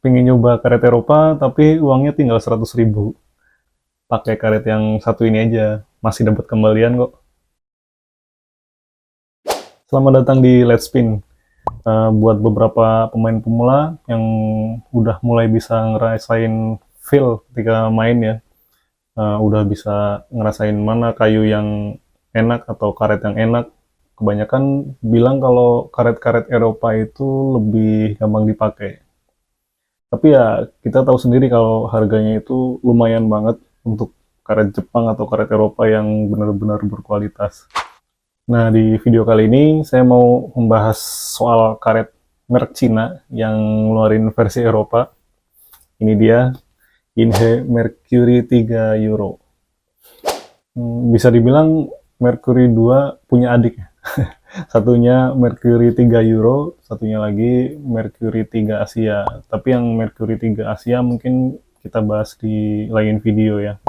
pengen nyoba karet Eropa tapi uangnya tinggal 100.000. Pakai karet yang satu ini aja, masih dapat kembalian kok. Selamat datang di Let's Spin. Buat beberapa pemain pemula yang udah mulai bisa ngerasain feel ketika main ya, udah bisa ngerasain mana kayu yang enak atau karet yang enak. Kebanyakan bilang kalau karet-karet Eropa itu lebih gampang dipakai. Tapi ya kita tahu sendiri kalau harganya itu lumayan banget untuk karet Jepang atau karet Eropa yang benar-benar berkualitas. Nah, di video kali ini saya mau membahas soal karet merek Cina yang ngeluarin versi Eropa. Ini dia, Inhe Mercury 3 Euro. Bisa dibilang Mercury 2 punya adik. Satunya Mercury 3 Euro, satunya lagi Mercury 3 Asia. Tapi yang Mercury 3 Asia mungkin kita bahas di lain video ya.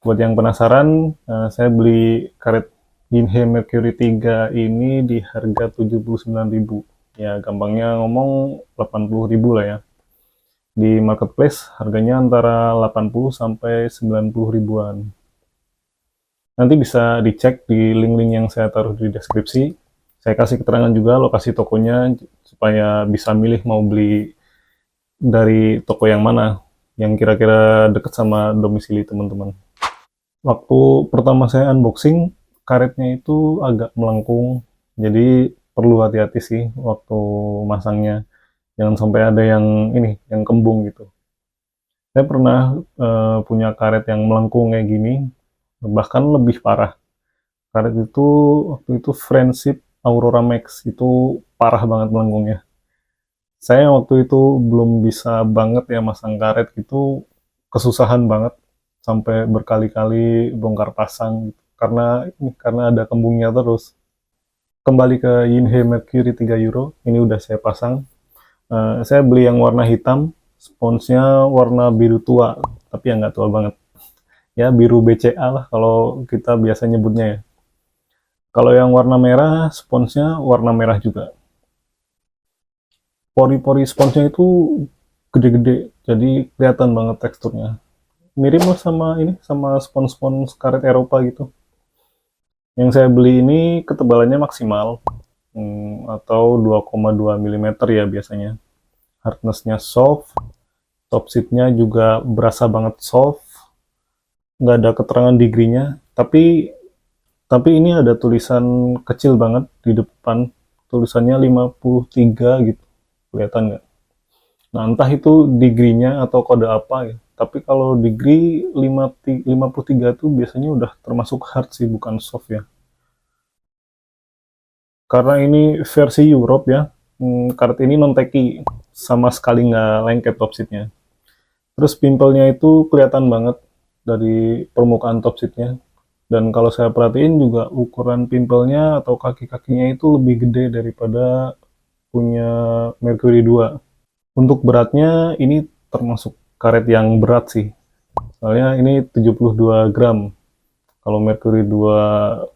Buat yang penasaran, saya beli karet Inhe Mercury 3 ini di harga 79.000. Ya, gampangnya ngomong 80.000 lah ya. Di marketplace harganya antara 80 sampai 90 ribuan. Nanti bisa dicek di link-link yang saya taruh di deskripsi. Saya kasih keterangan juga lokasi tokonya supaya bisa milih mau beli dari toko yang mana, yang kira-kira dekat sama domisili teman-teman. Waktu pertama saya unboxing, karetnya itu agak melengkung, jadi perlu hati-hati sih waktu masangnya. Jangan sampai ada yang ini, yang kembung gitu. Saya pernah punya karet yang melengkung kayak gini, bahkan lebih parah. Karet itu waktu itu Friendship Aurora Max, itu parah banget melengkungnya. Saya waktu itu belum bisa banget ya masang karet gitu, kesusahan banget sampai berkali-kali bongkar pasang gitu. Karena ada kembungnya terus. Kembali ke Yinhe Mercury 3 Euro, ini udah saya pasang. Saya beli yang warna hitam, sponsnya warna biru tua, tapi ya nggak tua banget. Ya biru BCA lah kalau kita biasa nyebutnya ya. Kalau yang warna merah, sponsnya warna merah juga. Pori-pori sponsnya itu gede-gede, jadi kelihatan banget teksturnya. Mirip lah sama ini, sama spons-spons karet Eropa gitu. Yang saya beli ini ketebalannya maksimal, atau 2,2 mm ya biasanya. Hardness-nya soft, top seat-nya juga berasa banget soft, nggak ada keterangan degree-nya, tapi ini ada tulisan kecil banget di depan, tulisannya 53 gitu, kelihatan nggak? Nah, entah itu degree-nya atau kode apa ya. Tapi kalau degree 53 itu biasanya udah termasuk hard sih, bukan soft ya. Karena ini versi Europe ya, karet ini non-teki, sama sekali nggak lengket top seatnya. Terus pimpelnya itu kelihatan banget dari permukaan top seatnya. Dan kalau saya perhatiin juga ukuran pimpelnya atau kaki-kakinya itu lebih gede daripada punya Mercury 2. Untuk beratnya ini termasuk karet yang berat sih. Soalnya ini 72 gram. Kalau Mercury 2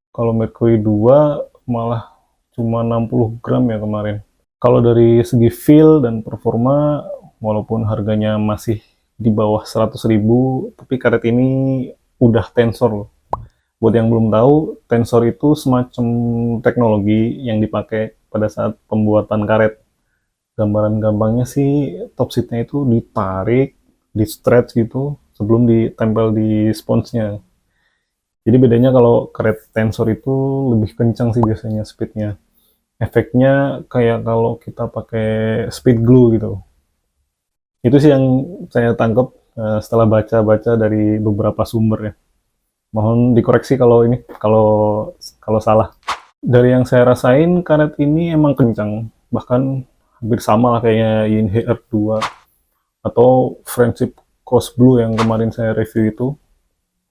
kalau Mercury 2 malah cuma 60 gram ya kemarin. Kalau dari segi feel dan performa, walaupun harganya masih di bawah 100.000, tapi karet ini udah tensor loh. Buat yang belum tahu, tensor itu semacam teknologi yang dipakai pada saat pembuatan karet. Gambaran gampangnya sih top seatnya itu ditarik, di stretch gitu sebelum ditempel di sponsnya. Jadi bedanya kalau karet tensor itu lebih kencang sih biasanya speednya. Efeknya kayak kalau kita pakai speed glue gitu. Itu sih yang saya tangkap setelah baca-baca dari beberapa sumber ya. Mohon dikoreksi kalau ini, kalau salah. Dari yang saya rasain, karet ini emang kencang. Bahkan hampir sama lah kayaknya Yinhe R2 atau Friendship Cross Blue yang kemarin saya review itu.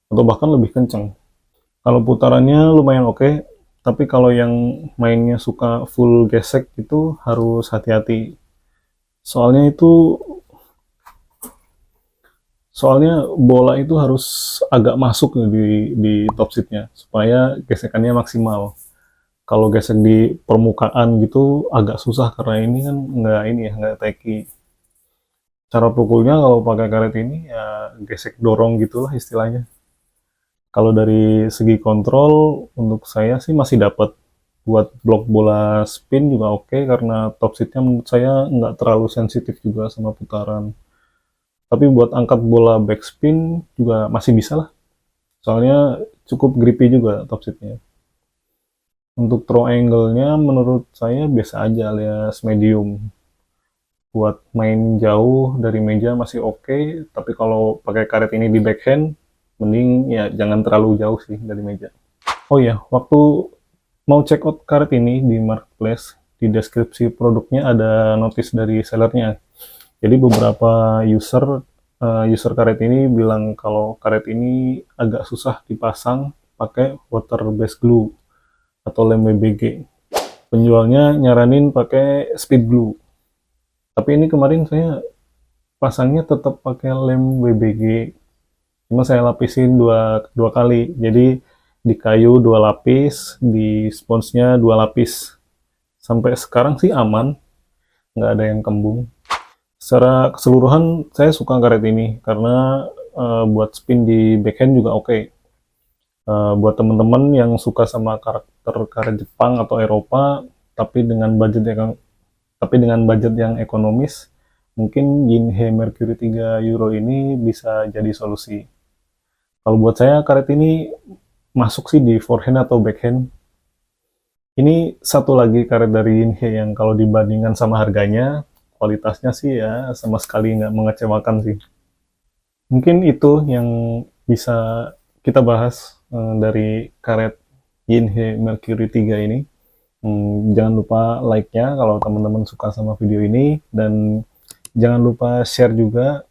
Atau bahkan lebih kencang. Kalau putarannya lumayan oke, tapi kalau yang mainnya suka full gesek itu harus hati-hati. Soalnya itu Soalnya bola itu harus agak masuk di top seatnya supaya gesekannya maksimal. Kalau gesek di permukaan gitu agak susah karena ini kan nggak tacky. Cara pukulnya kalau pakai karet ini ya gesek dorong gitulah istilahnya. Kalau dari segi kontrol untuk saya sih masih dapat. Buat blok bola spin juga oke karena top seatnya menurut saya nggak terlalu sensitif juga sama putaran. Tapi buat angkat bola backspin juga masih bisa lah. Soalnya cukup grippy juga top seatnya. Untuk throw angle-nya menurut saya biasa aja alias medium. Buat main jauh dari meja masih oke, tapi kalau pakai karet ini di backhand, mending ya jangan terlalu jauh sih dari meja. Oh iya, waktu mau check out karet ini di marketplace, di deskripsi produknya ada notice dari sellernya. Jadi beberapa user karet ini bilang kalau karet ini agak susah dipasang pakai water based glue atau lem WBG. Penjualnya nyaranin pakai speed glue. Tapi ini kemarin saya pasangnya tetap pakai lem WBG. Cuma saya lapisin dua kali. Jadi di kayu 2 lapis, di sponsnya 2 lapis. Sampai sekarang sih aman, nggak ada yang kembung. Secara keseluruhan saya suka karet ini karena buat spin di backhand juga oke. Buat teman-teman yang suka sama karakter karet Jepang atau Eropa, tapi dengan budget yang ekonomis, mungkin Yinhe Mercury 3 Euro ini bisa jadi solusi. Kalau buat saya karet ini masuk sih di forehand atau backhand. Ini satu lagi karet dari Yinhe yang kalau dibandingkan sama harganya, kualitasnya sih ya sama sekali nggak mengecewakan sih. Mungkin itu yang bisa kita bahas dari karet Yinhe Mercury 3 ini. Jangan lupa like-nya kalau teman-teman suka sama video ini, dan jangan lupa share juga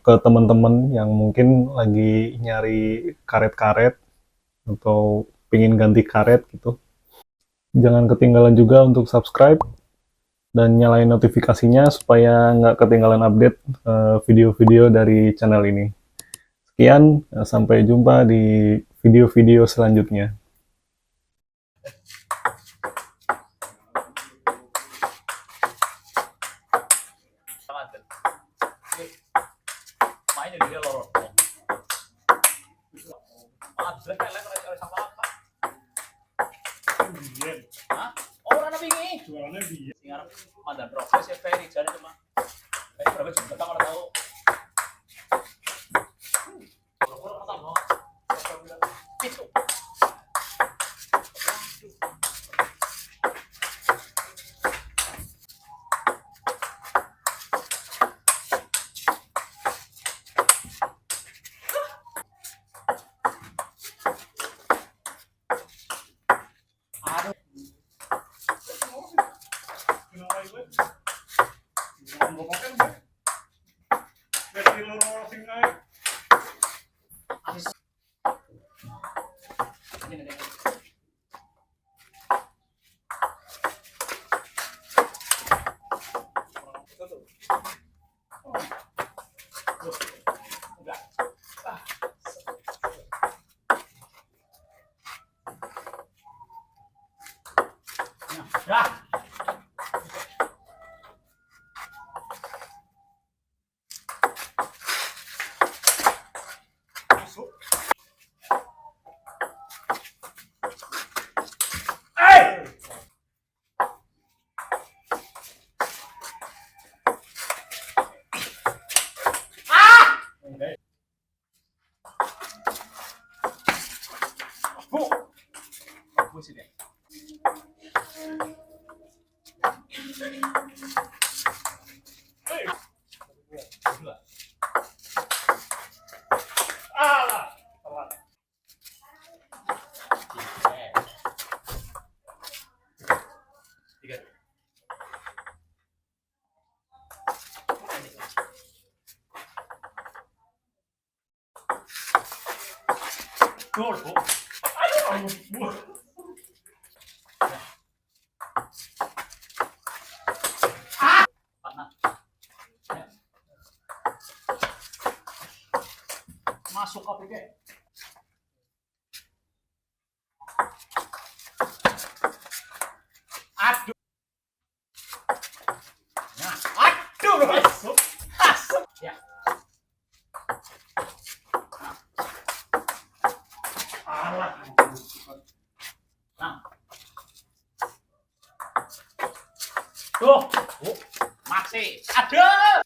ke teman-teman yang mungkin lagi nyari karet-karet atau pengen ganti karet gitu. Jangan ketinggalan juga untuk subscribe dan nyalain notifikasinya supaya nggak ketinggalan update video-video dari channel ini. Sekian, sampai jumpa di video-video selanjutnya. Orang bingi. Jualannya dia. Singarap mandan rokok sih Ferry jadi cuma. Ferry berapa juta kamu tahu? Itu. Dah. Sini. Masuk ke Masuk. Masuk. Ya. Alah. Nah. Tuh. Masih. Ada.